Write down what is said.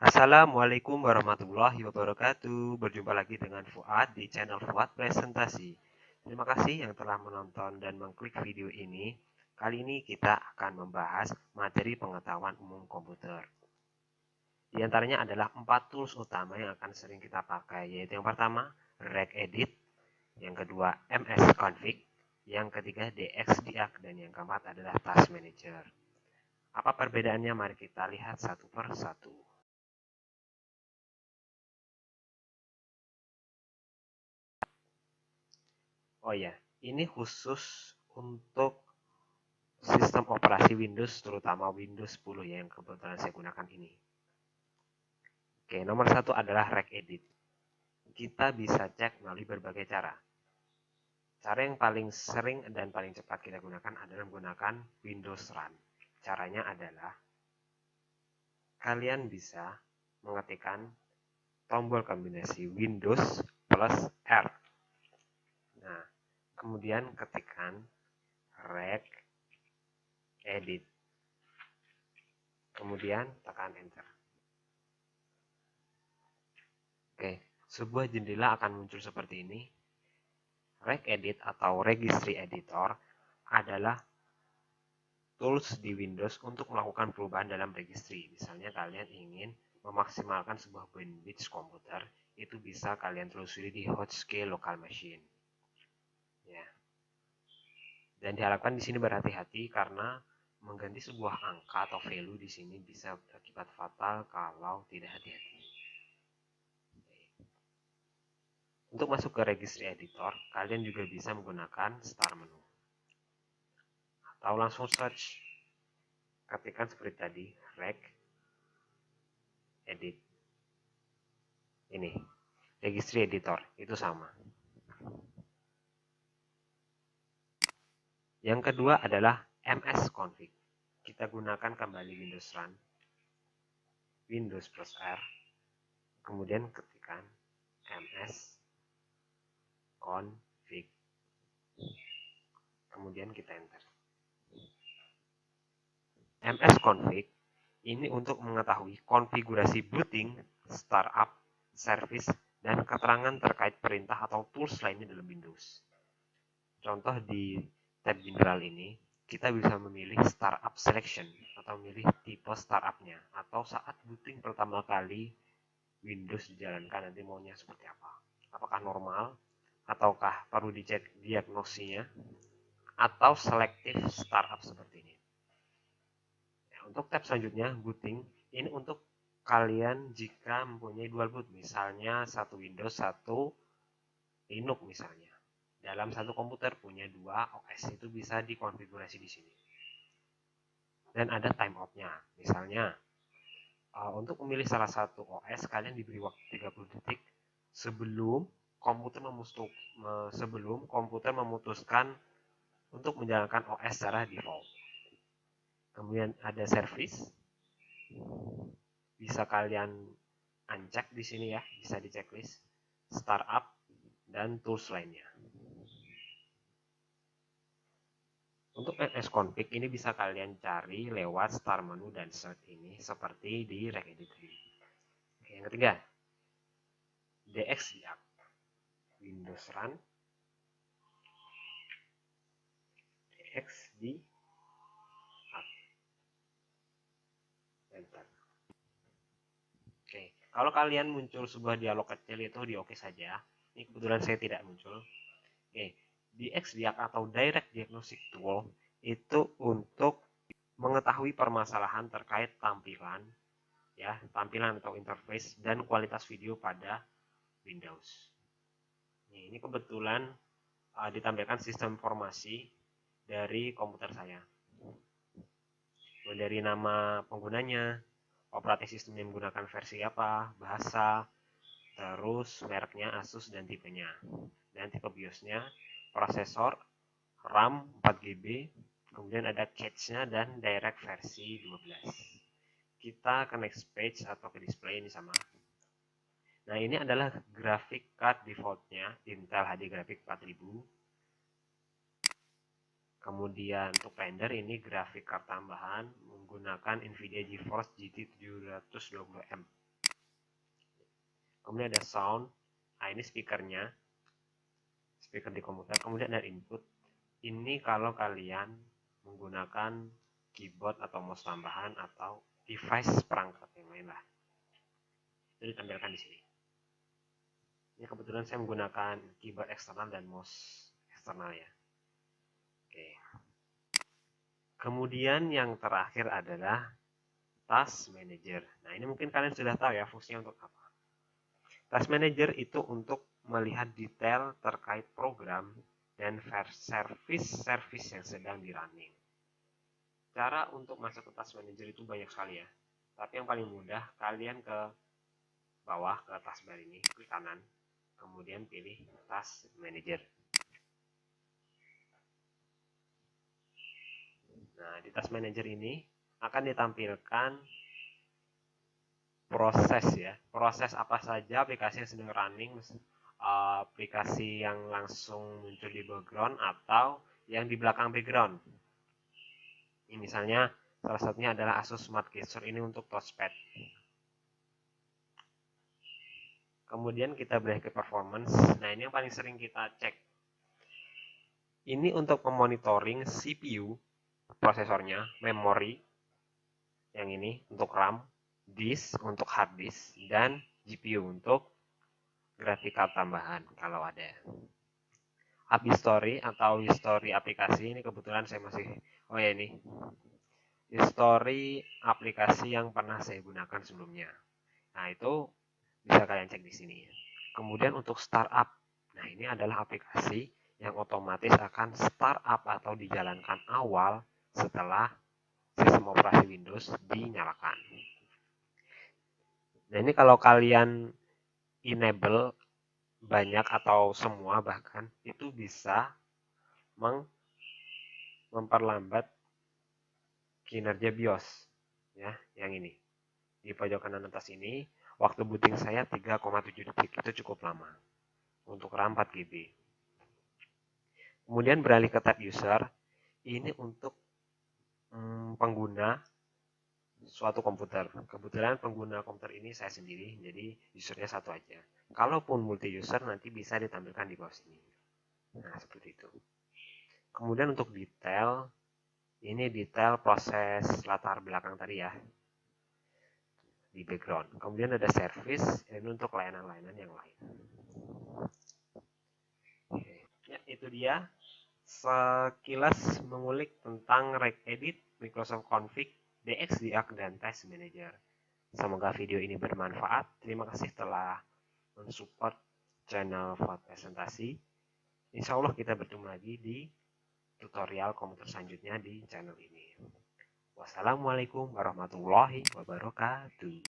Assalamualaikum warahmatullahi wabarakatuh. Berjumpa lagi dengan Fuad di channel Fuad Presentasi. Terima kasih yang telah menonton dan mengklik video ini. Kali ini kita akan membahas materi pengetahuan umum komputer. Di antaranya adalah 4 tools utama yang akan sering kita pakai, yaitu yang pertama regedit, yang kedua msconfig, yang ketiga dxdiag, dan yang keempat adalah task manager. Apa perbedaannya? Mari kita lihat satu per satu. Oh ya, ini khusus untuk sistem operasi Windows, terutama Windows 10 ya, yang kebetulan saya gunakan ini. Oke, nomor satu adalah regedit. Kita bisa cek melalui berbagai cara. Cara yang paling sering dan paling cepat kita gunakan adalah menggunakan Windows Run. Caranya adalah kalian bisa mengetikkan tombol kombinasi Windows plus R. Nah, kemudian ketikkan regedit. Kemudian tekan enter. Oke, sebuah jendela akan muncul seperti ini. Regedit atau Registry Editor adalah tools di Windows untuk melakukan perubahan dalam registry. Misalnya kalian ingin memaksimalkan sebuah bandwidth komputer, itu bisa kalian telusuri di Hotscale Local Machine. Ya. Dan diharapkan di sini berhati-hati karena mengganti sebuah angka atau value di sini bisa berakibat fatal kalau tidak hati-hati. Untuk masuk ke Registry Editor, kalian juga bisa menggunakan Start menu. Atau langsung search. Ketikkan seperti tadi, regedit. Ini, Registry Editor, itu sama. Yang kedua adalah msconfig. Kita gunakan kembali Windows Run, Windows plus R, kemudian ketikkan msconfig. Kemudian kita enter. msconfig ini untuk mengetahui konfigurasi booting, startup, service, dan keterangan terkait perintah atau tools lainnya dalam Windows. Contoh di tab general ini, kita bisa memilih startup selection atau memilih tipe startupnya, atau saat booting pertama kali Windows dijalankan nanti maunya seperti apa. Apakah normal, ataukah perlu dicek diagnosinya, atau selective startup seperti ini. Untuk tab selanjutnya, booting, ini untuk kalian jika mempunyai dual boot, misalnya satu Windows, satu Linux misalnya. Dalam satu komputer punya dua OS, itu bisa dikonfigurasi di sini. Dan ada timeoutnya, misalnya untuk memilih salah satu OS, kalian diberi waktu 30 detik sebelum komputer memutuskan untuk menjalankan OS secara default. Kemudian ada service, bisa kalian uncheck di sini ya, bisa di checklist, startup, dan tools lainnya. Untuk msconfig ini bisa kalian cari lewat start menu dan search ini seperti di regedit. Yang ketiga, dxdiag, Windows Run, dxdiag, enter. Oke, kalau kalian muncul sebuah dialog kecil itu di oke saja. Ini kebetulan saya tidak muncul. Oke, dxdiag atau Direct Diagnostic Tool itu untuk mengetahui permasalahan terkait tampilan, ya, tampilan atau interface dan kualitas video pada Windows. Ini kebetulan ditampilkan sistem informasi dari komputer saya. Dari nama penggunanya, operating system yang menggunakan versi apa, bahasa, terus mereknya Asus dan tipenya. Dan tipe BIOSnya, prosesor, RAM 4GB, kemudian ada cache-nya dan direct versi 12. Kita ke next page atau ke display ini sama. Nah, ini adalah graphic card defaultnya, Intel HD Graphics 4000. Kemudian untuk render ini grafik card tambahan menggunakan Nvidia GeForce GT 720M. kemudian ada sound, nah ini speakernya, speaker di komputer, kemudian ada input. Ini kalau kalian menggunakan keyboard atau mouse tambahan atau device perangkat yang lain lah, itu ditampilkan di sini. Ini kebetulan saya menggunakan keyboard eksternal dan mouse eksternal ya. Oke. Kemudian yang terakhir adalah Task Manager. Nah, ini mungkin kalian sudah tahu ya fungsinya untuk apa. Task Manager itu untuk melihat detail terkait program dan service yang sedang di running. Cara untuk masuk ke Task Manager itu banyak sekali ya. Tapi yang paling mudah, kalian ke bawah ke taskbar ini, klik kanan, kemudian pilih Task Manager. Nah, di Task Manager ini akan ditampilkan proses ya, proses apa saja aplikasi yang sedang running, aplikasi yang langsung muncul di background atau yang di belakang background. Ini misalnya salah satunya adalah Asus Smart Gesture, ini untuk touchpad. Kemudian kita beralih ke performance. Nah, ini yang paling sering kita cek. Ini untuk memonitoring CPU, prosesornya, memori, yang ini untuk RAM, disk untuk hard disk, dan GPU untuk grafik card tambahan kalau ada. App history atau history aplikasi, ini kebetulan saya masih, oh ya ini, history aplikasi yang pernah saya gunakan sebelumnya. Nah, itu bisa kalian cek di sini. Kemudian untuk startup, nah ini adalah aplikasi yang otomatis akan startup atau dijalankan awal setelah sistem operasi Windows dinyalakan. Nah, ini kalau kalian enable banyak atau semua bahkan, itu bisa memperlambat kinerja BIOS ya, yang ini di pojok kanan atas ini. Waktu booting saya 3,7 detik, itu cukup lama untuk RAM 4 GB. Kemudian beralih ke tab user, ini untuk pengguna suatu komputer. Kebetulan pengguna komputer ini saya sendiri, jadi usernya satu aja. Kalaupun multi user nanti bisa ditampilkan di bawah sini. Nah, seperti itu. Kemudian untuk detail, ini detail proses latar belakang tadi ya, di background. Kemudian ada service, ini untuk layanan-layanan yang lain. Oke. Ya, itu dia sekilas mengulik tentang regedit, Microsoft Config, DXDiag, dan Task Manager. Semoga video ini bermanfaat. Terima kasih telah mensupport channel Fuad Presentasi. Insya Allah kita bertemu lagi di tutorial komputer selanjutnya di channel ini. Wassalamualaikum warahmatullahi wabarakatuh.